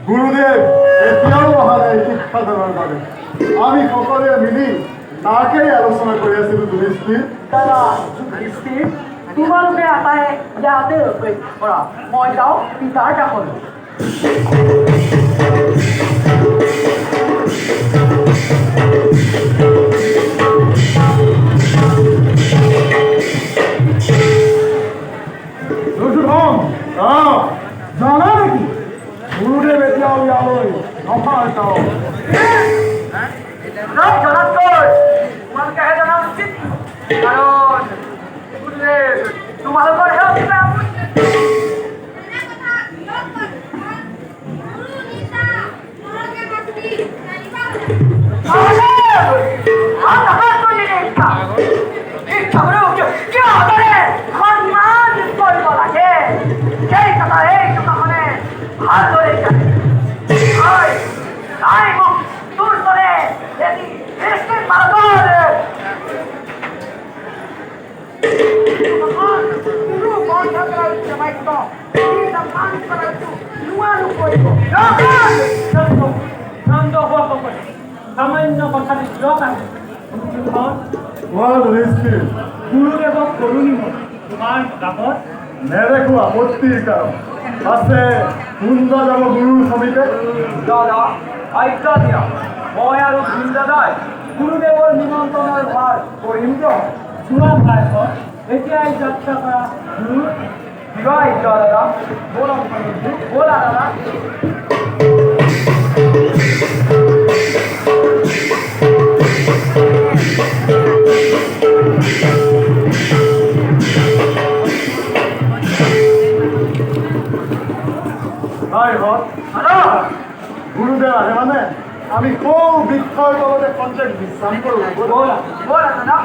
গুরুদেব এতিয়াও অহা নাই শিক্ষাদানৰ বাবে। আমি সকলোৱে মিলি তাকেই আলোচনা কৰি আছিলো। যুধিষ্ঠিৰ, তোমালোকে এটাই ইয়াতে অপেক্ষা কৰা, মই যাওঁ পিতাৰ কাষলৈ। জানা নেকি গুৰুদেৱ এতিয়াও ইয়ালৈ নহাৰ তোমালোকেহে জনা উচিত, কাৰণ গুৰুদেৱ তোমালোকৰ গুৰুদেৱক কৰুণী তোমাৰ কাষত নেদেখো আপত্তিৰ কাৰণ আছে। কোনবা যাব গুৰুৰ সমিতে? দাদা আজ্ঞা দিয়া। মই আৰু ভীম দাদাই গুৰুদেৱৰ নিমন্ত্ৰণৰ ভাৰ কৰিম তো চোৱা ভাইহঁত এতিয়াই যাত্ৰা কৰা কিবা ইচ্ছা দাদা ব'লা ব'লা দাদা ভাইহঁত দাদা গুৰুদেৱ আহে মানে আমি সৌ বৃক্ষৰ তলতে কণ্টেক্ট বিশ্ৰাম কৰোঁ ব'লা দাদা